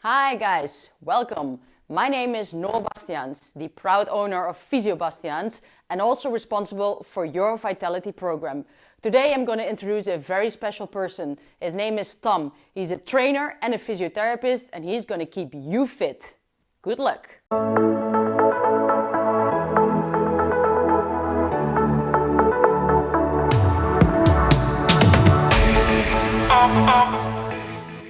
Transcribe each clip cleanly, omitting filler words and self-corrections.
Hi guys, welcome. My name is Noor Bastiaans, the proud owner of Physio Bastiaans and also responsible for your Vitality program. Today I'm going to introduce a very special person. His name is Tom. He's a trainer and a physiotherapist and he's going to keep you fit. Good luck.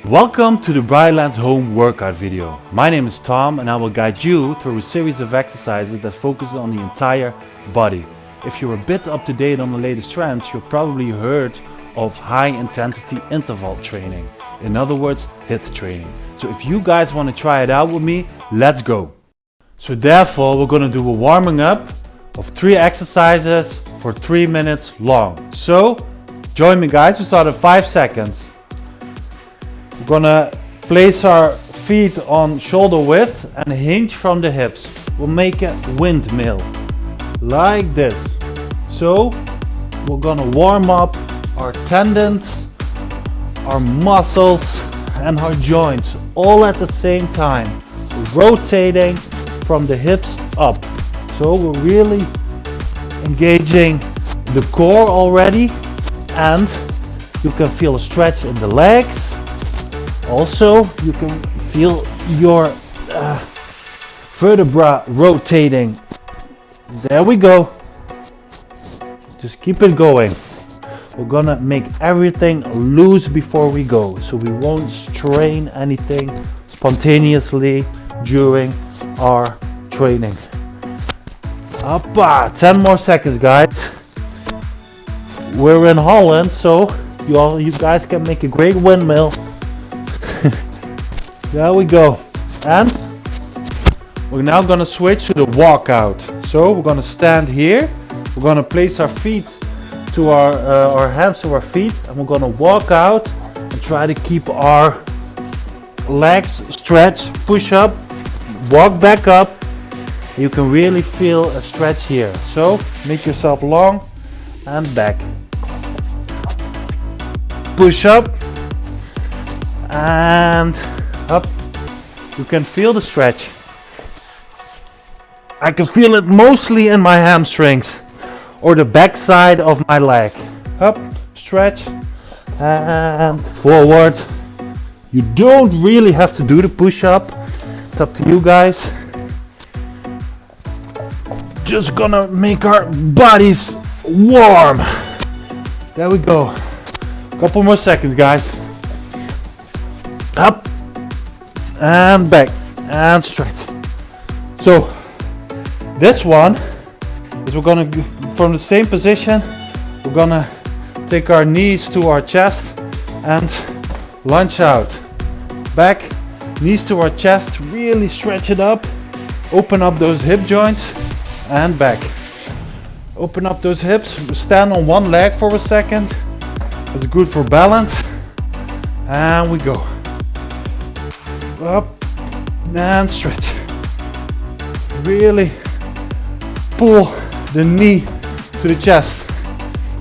Welcome to the Brightlands home workout video. My name is Tom and I will guide you through a series of exercises that focus on the entire body. If you're a bit up to date on the latest trends, you've probably heard of high intensity interval training. In other words, HIIT training. So if you guys want to try it out with me, let's go. So therefore we're going to do a warming up of 3 exercises for 3 minutes long. So join me guys, we start at 5 seconds. We're gonna place our feet on shoulder width and hinge from the hips. We'll make a windmill like this. So we're gonna warm up our tendons, our muscles and our joints all at the same time. We're rotating from the hips up. So we're really engaging the core already, and you can feel a stretch in the legs. Also, you can feel your vertebra rotating. There we go. Just keep it going. We're gonna make everything loose before we go, so we won't strain anything spontaneously during our training. Up, 10 more seconds, guys. We're in Holland, so you guys can make a great windmill. There we go. And we're now gonna switch to the walkout. So we're gonna stand here. We're gonna place our feet to our hands to our feet, and we're gonna walk out and try to keep our legs stretched. Push up, walk back up. You can really feel a stretch here. So make yourself long and back. Push up and up. You can feel the stretch. I can feel it mostly in my hamstrings or the back side of my leg. Up, stretch and forward. You don't really have to do the push-up. It's up to you guys. Just gonna make our bodies warm. There we go. Couple more seconds, guys. Up and back and stretch. So this one is, we're gonna, from the same position, we're gonna take our knees to our chest and lunge out. Back, knees to our chest, really stretch it up. Open up those hip joints and back. Open up those hips, stand on one leg for a second. It's good for balance. And we go. Up and stretch. Really pull the knee to the chest.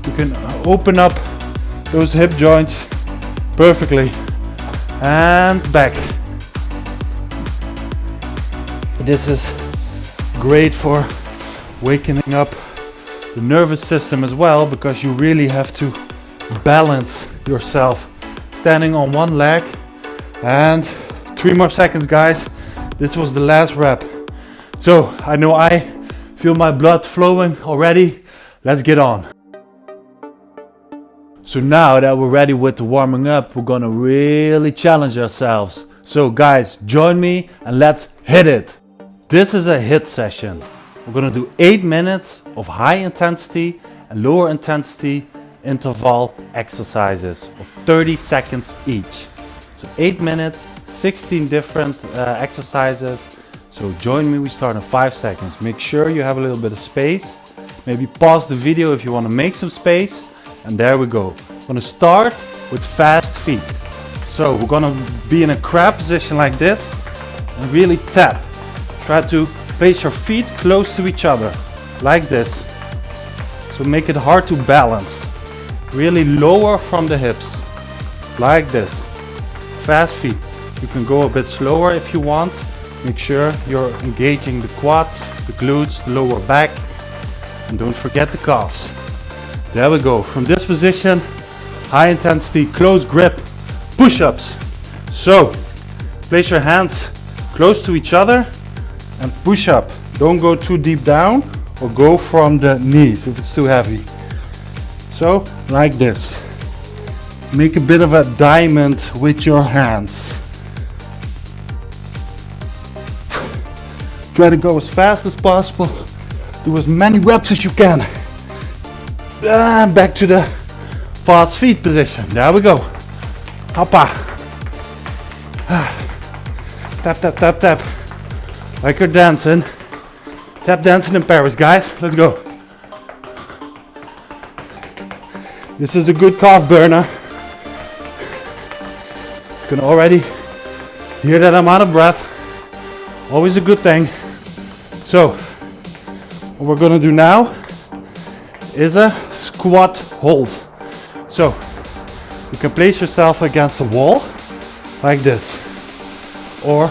You can open up those hip joints perfectly. And back. This is great for wakening up the nervous system as well, because you really have to balance yourself. Standing on one leg. And 3 more seconds, guys. This was the last rep. So I know I feel my blood flowing already. Let's get on. So now that we're ready with the warming up, we're gonna really challenge ourselves. So guys, join me and let's hit it. This is a HIIT session. We're gonna do 8 minutes of high intensity and lower intensity interval exercises of 30 seconds each. So 8 minutes, 16 different exercises. So join me, we start in 5 seconds. Make sure you have a little bit of space. Maybe pause the video if you want to make some space. And there we go. We're going to start with fast feet. So we're going to be in a crab position like this and really tap. Try to place your feet close to each other like this. So make it hard to balance. Really lower from the hips like this. Fast feet. You can go a bit slower if you want. Make sure you're engaging the quads, the glutes, the lower back, and don't forget the calves. There we go. From this position, high intensity, close grip, push-ups. So, place your hands close to each other and push up. Don't go too deep down or go from the knees if it's too heavy. So, like this. Make a bit of a diamond with your hands. Try to go as fast as possible. Do as many reps as you can. And back to the fast feet position. There we go. Hoppa. Tap, tap, tap, tap. Like you're dancing. Tap dancing in Paris, guys. Let's go. This is a good calf burner. You can already hear that I'm out of breath. Always a good thing. So, what we're gonna do now is a squat hold. So, you can place yourself against the wall like this, or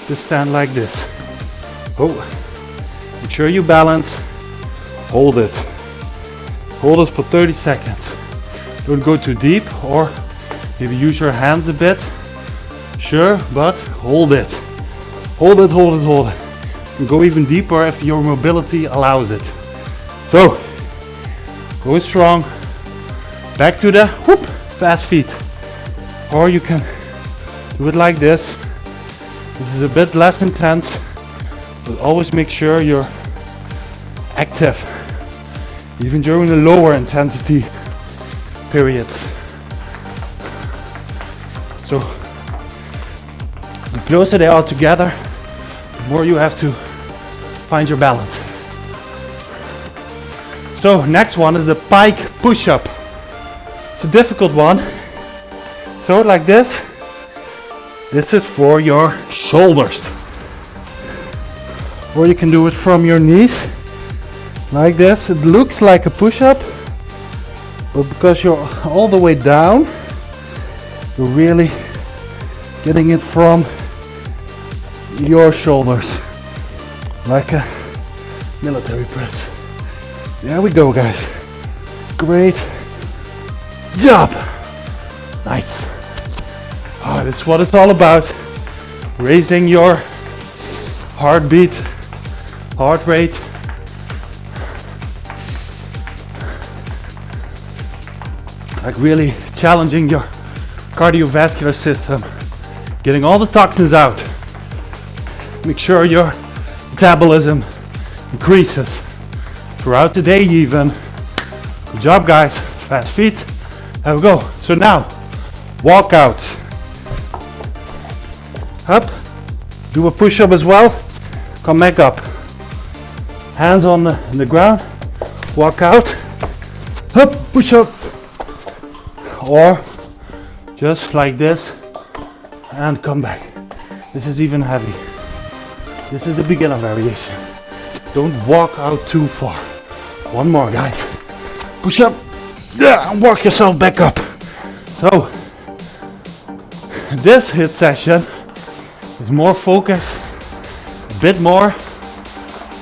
just stand like this. Oh, make sure you balance. Hold it. Hold it for 30 seconds. Don't go too deep, or maybe use your hands a bit. Sure, but hold it. Hold it, hold it, hold it. You can go even deeper if your mobility allows it. So, go strong. Back to the whoop, fast feet. Or you can do it like this. This is a bit less intense, but always make sure you're active, even during the lower intensity periods. So, the closer they are together, the more you have to find your balance. So next one is the pike push-up. It's a difficult one. So like this. This is for your shoulders. Or you can do it from your knees. Like this. It looks like a push-up, but because you're all the way down, you're really getting it from your shoulders, like a military press. There we go, guys. Great job. Nice. Oh, this is what it's all about. Raising your heartbeat, heart rate. Like really challenging your cardiovascular system. Getting all the toxins out. Make sure your metabolism increases throughout the day even. Good job, guys. Fast feet. There we go. So now, walk out. Up. Do a push-up as well. Come back up. Hands on the ground. Walk out. Up. Push up. Or just like this and come back. This is even heavy. This is the beginner variation. Don't walk out too far. One more, guys. Push up. Yeah, and walk yourself back up. So, this HIIT session is more focused, a bit more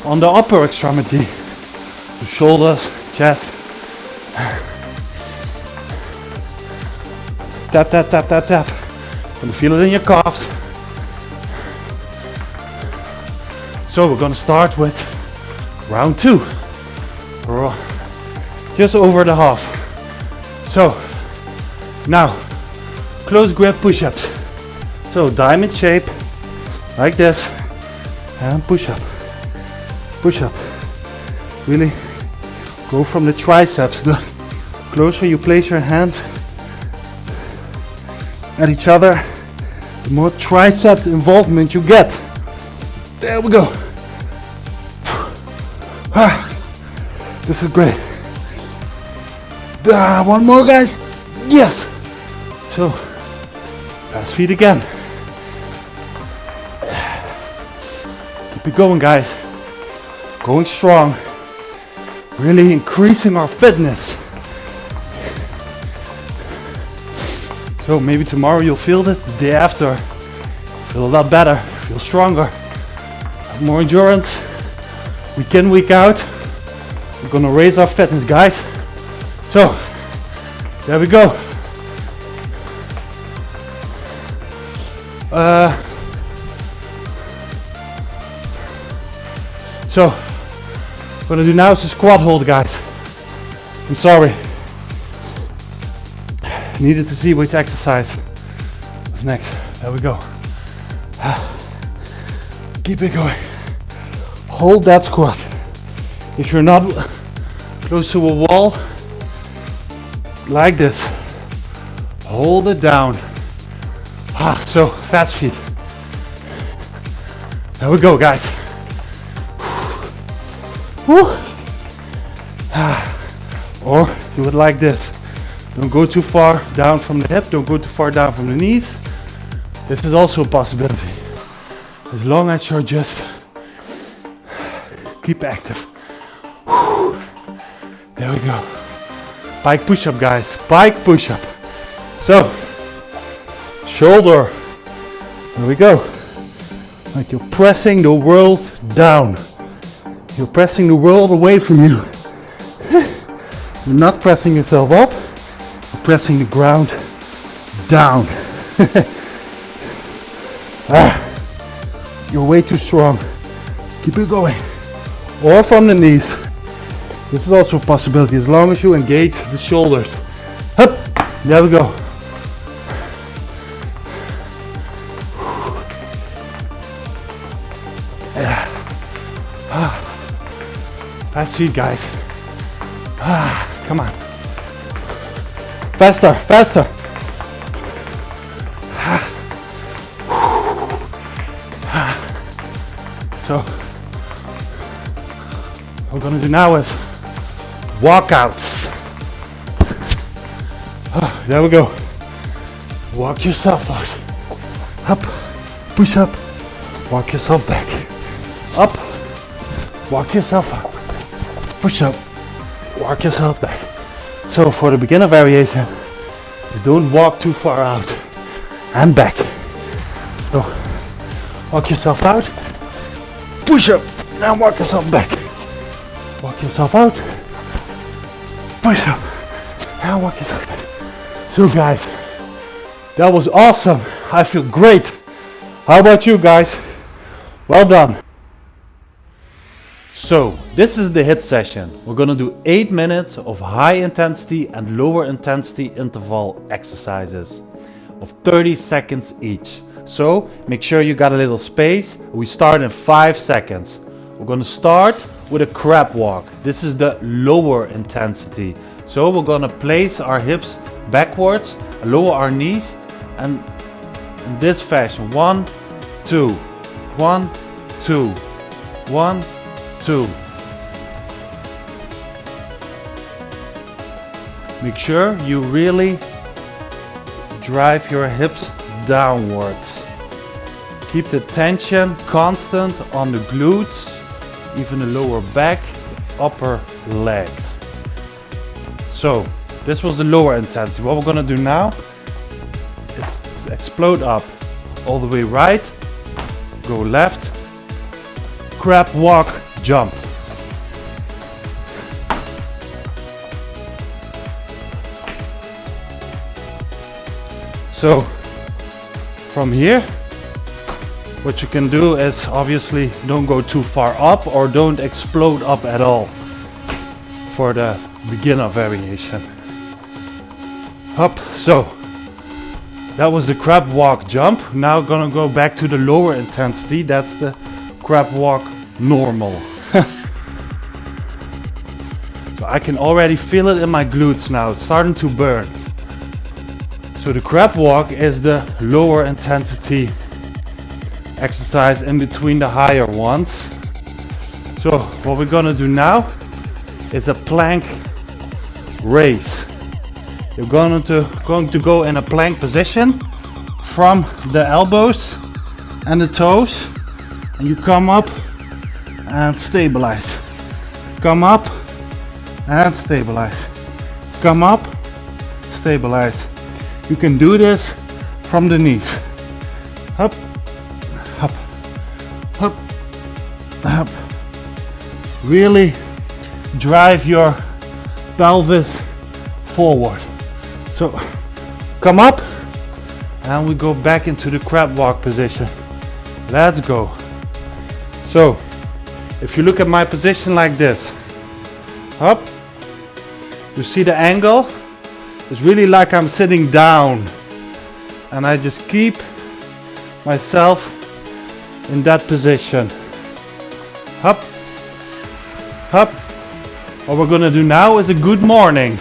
on the upper extremity. The shoulders, chest. Tap, tap, tap, tap, tap. You can feel it in your calves. So we're gonna start with round 2. We're just over the half. So now close grip push-ups. So diamond shape like this and push up. Push up. Really go from the triceps. The closer you place your hand at each other, the more triceps involvement you get. There we go. This is great. One more, guys. Yes. So, fast feet again. Keep it going, guys. Going strong. Really increasing our fitness. So maybe tomorrow you'll feel this, the day after feel a lot better, feel stronger, have more endurance. Week in, week out, we're gonna raise our fitness, guys. So there we go. So what I'm gonna do now is a squat hold, guys. I'm sorry. Needed to see which exercise was next. There we go. Keep it going. Hold that squat. If you're not close to a wall, like this, hold it down. So fast feet. There we go, guys. Or do it like this. Don't go too far down from the hip, don't go too far down from the knees. This is also a possibility. As long as you're just keep active. There we go. Bike push-up, guys. Bike push-up. So, shoulder. There we go. Like you're pressing the world down. You're pressing the world away from you. You're not pressing yourself up. You're pressing the ground down. You're way too strong. Keep it going. Or from the knees. This is also a possibility as long as you engage the shoulders. Hup. There we go. Fast feet, guys. Come on. Faster, faster. So, what we're gonna do now is walkouts. There we go. Walk yourself out. Up, push up, walk yourself back. Up, walk yourself up. Push up, walk yourself back. So for the beginner variation, you don't walk too far out and back. So walk yourself out, push up, now walk yourself back. Walk yourself out, push up, now walk yourself back. So guys, that was awesome. I feel great. How about you guys? Well done. So this is the HIIT session. We're gonna do 8 minutes of high intensity and lower intensity interval exercises of 30 seconds each. So make sure you got a little space. We start in 5 seconds. We're gonna start with a crab walk. This is the lower intensity. So we're gonna place our hips backwards, lower our knees, and in this fashion, 1, 2, 1, 2, 1, 2. Make sure you really drive your hips downwards. Keep the tension constant on the glutes, even the lower back, upper legs. So this was the lower intensity. What we're gonna do now is explode up all the way right, go left, crab walk, jump. So from here, what you can do is obviously don't go too far up or don't explode up at all for the beginner variation. Up. So that was the crab walk jump. Now gonna go back to the lower intensity. That's the crab walk normal. So I can already feel it in my glutes now. It's starting to burn. So the crab walk is the lower intensity exercise in between the higher ones. So what we're gonna do now is a plank raise. You're going to go in a plank position from the elbows and the toes, and you come up and stabilize. Come up and stabilize. Come up, stabilize. You can do this from the knees. Up, up, up, up. Really drive your pelvis forward. So come up and we go back into the crab walk position. Let's go. So if you look at my position like this, up, you see the angle? It's really like I'm sitting down and I just keep myself in that position. Up, up. What we're gonna do now is a good morning.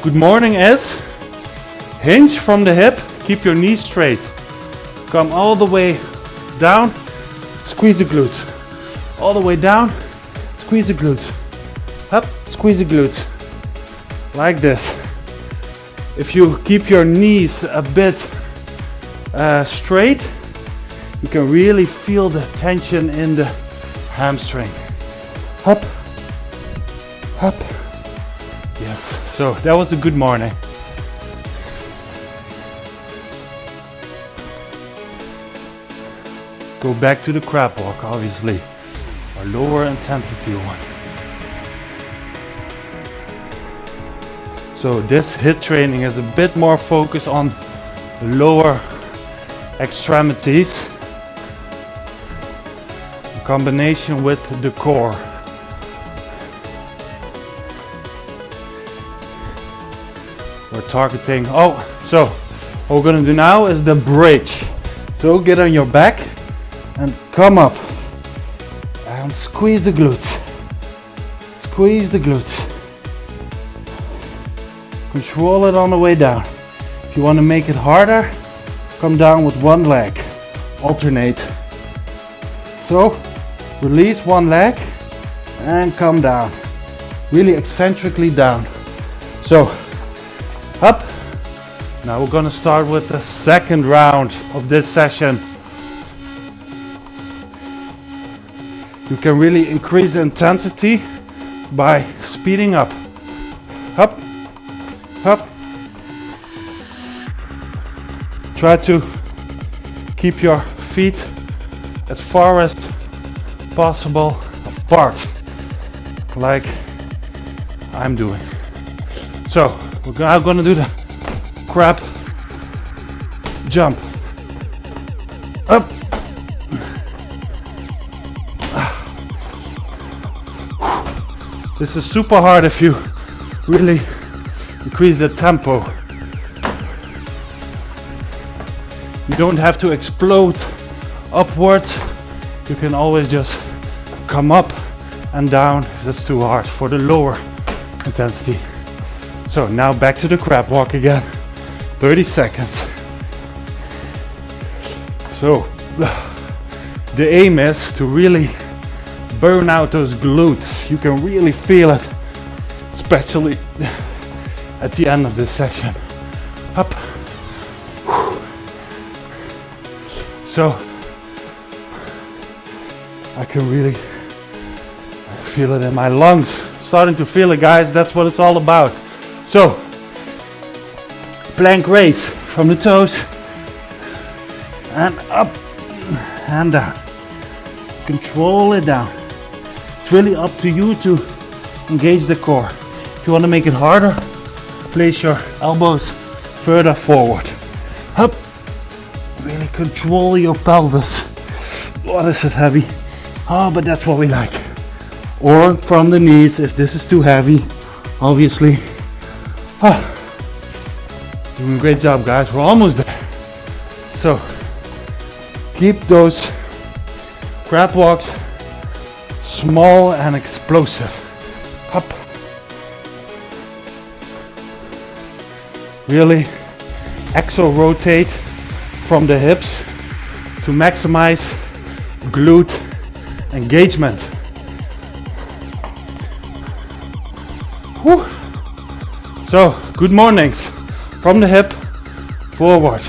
Good morning is hinge from the hip, keep your knees straight. Come all the way down, squeeze the glutes. All the way down, squeeze the glutes. Up, squeeze the glutes. Like this. If you keep your knees a bit straight, you can really feel the tension in the hamstring. Up, up. Yes, so that was a good morning. Go back to the crab walk, obviously, our lower intensity one. So this HIIT training is a bit more focused on the lower extremities in combination with the core. We're targeting, so what we're gonna do now is the bridge. So get on your back and come up and squeeze the glutes. Squeeze the glutes. Control it on the way down. If you want to make it harder, come down with one leg. Alternate. So release one leg and come down. Really eccentrically down. So up. Now we're gonna start with the second round of this session. You can really increase the intensity by speeding up. Up, up. Try to keep your feet as far as possible apart, like I'm doing. So we're now gonna do the crab jump. Up. This is super hard if you really increase the tempo. You don't have to explode upwards. You can always just come up and down if that's too hard for the lower intensity. So now back to the crab walk again. 30 seconds. So the aim is to really burn out those glutes. You can really feel it, especially at the end of this session. Up. So I can really feel it in my lungs. Starting to feel it, guys. That's what it's all about. So plank raise from the toes and up and down. Control it down. It's really up to you to engage the core. If you want to make it harder, place your elbows further forward. Up. Really control your pelvis. Oh, this is heavy. Oh, but that's what we like. Or from the knees if this is too heavy, obviously. Doing a great job, guys. We're almost there. So keep those crab walks small and explosive. Up. Really exo rotate from the hips to maximize glute engagement. Whew. So good mornings from the hip forward.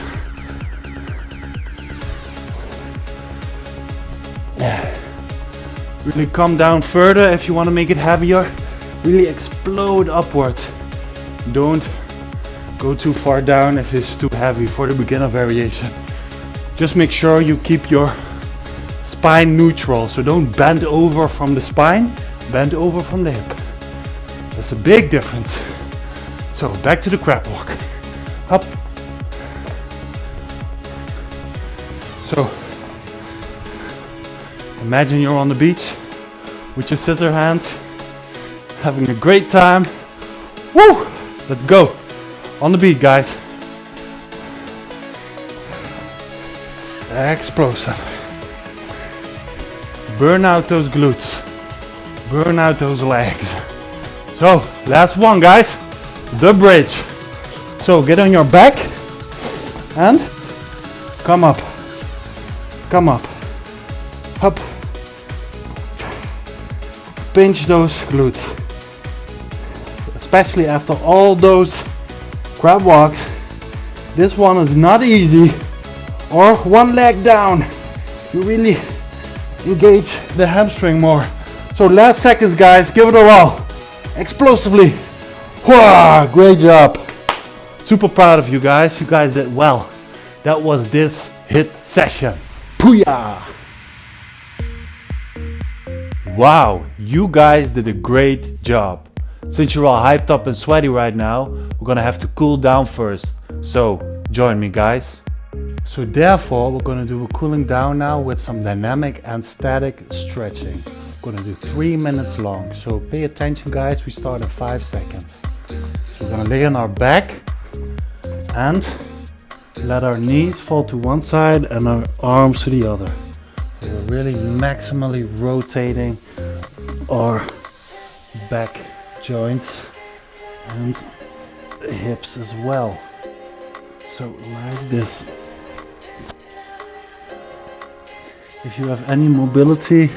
Really come down further if you want to make it heavier. Really explode upwards. Don't go too far down if it's too heavy for the beginner variation. Just make sure you keep your spine neutral, so don't bend over from the spine, bend over from the hip. That's a big difference. So back to the crab walk. Up. So imagine you're on the beach with your scissor hands, having a great time. Woo! Let's go. On the beat, guys. Explosive. Burn out those glutes. Burn out those legs. So, last one, guys. The bridge. So, get on your back and come up. Come up. Up. Pinch those glutes. Especially after all those crab walks. This one is not easy. Or one leg down. You really engage the hamstring more. So last seconds, guys, give it a all. Explosively. Wow, great job. Super proud of you guys. You guys did well. That was this HIIT session. Booyah! Wow, you guys did a great job. Since you're all hyped up and sweaty right now, we're gonna have to cool down first. So join me, guys. So therefore, we're gonna do a cooling down now with some dynamic and static stretching. We're gonna do 3 minutes long. So pay attention, guys. We start in 5 seconds. So we're gonna lay on our back and let our knees fall to one side and our arms to the other. So we're really maximally rotating our back joints and the hips as well. So like this. If you have any mobility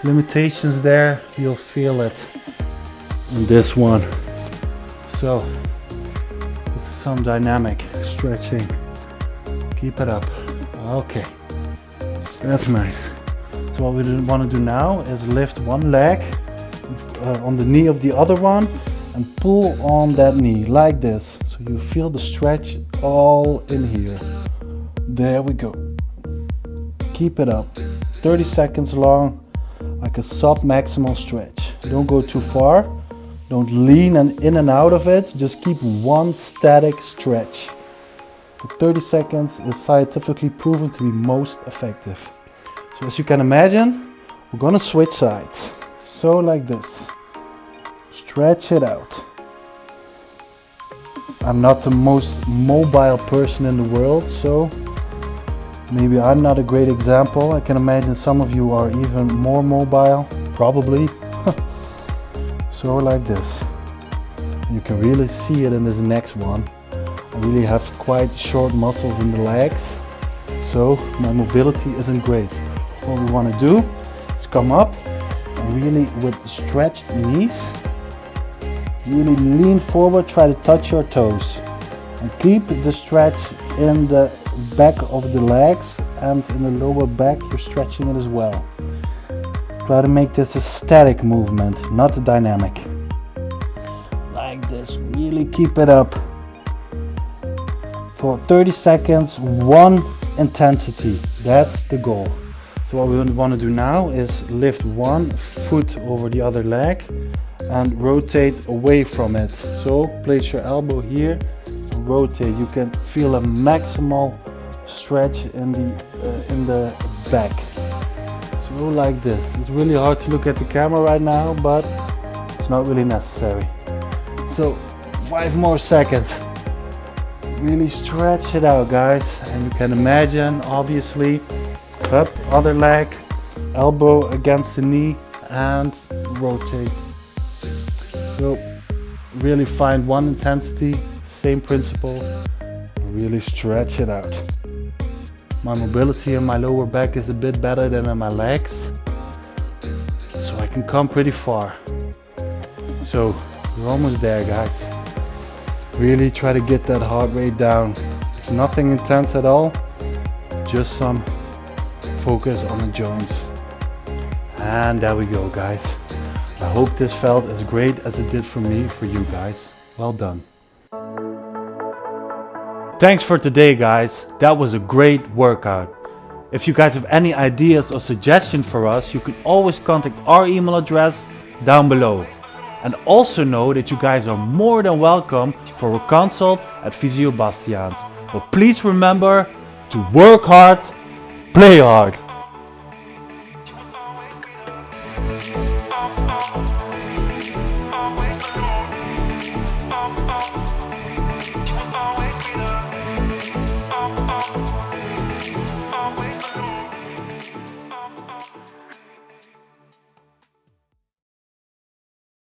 limitations there, you'll feel it in this one. So this is some dynamic stretching. Keep it up. Okay, that's nice. So what we want to do now is lift one leg on the knee of the other one and pull on that knee like this. So you feel the stretch all in here. There we go. Keep it up. 30 seconds long, like a sub-maximal stretch. Don't go too far. Don't lean in and out of it. Just keep one static stretch. For 30 seconds is scientifically proven to be most effective. So as you can imagine, we're gonna switch sides. So like this. Stretch it out. I'm not the most mobile person in the world, so maybe I'm not a great example. I can imagine some of you are even more mobile, probably. So like this. You can really see it in this next one. I really have quite short muscles in the legs, so my mobility isn't great. What we want to do is come up and really with stretched knees, really lean forward, try to touch your toes and keep the stretch in the back of the legs, and in the lower back you're stretching it as well. Try to make this a static movement, not a dynamic. Like this, really keep it up. For 30 seconds, one intensity, that's the goal. So what we want to do now is lift one foot over the other leg and rotate away from it. So place your elbow here, rotate. You can feel a maximal stretch in the back. So like this. It's really hard to look at the camera right now, but it's not really necessary. So 5 more seconds. Really stretch it out, guys. And you can imagine, obviously, up, other leg, elbow against the knee, and rotate. So really find one intensity, same principle, really stretch it out. My mobility in my lower back is a bit better than in my legs, so I can come pretty far. So we're almost there, guys. Really try to get that heart rate down. It's nothing intense at all, just some focus on the joints. And there we go, guys. I hope this felt as great as it did for me, for you guys. Well done. Thanks for today, guys. That was a great workout. If you guys have any ideas or suggestions for us, you can always contact our email address down below. And also know that you guys are more than welcome for a consult at Physio Bastiaans. But please remember to work hard, play hard.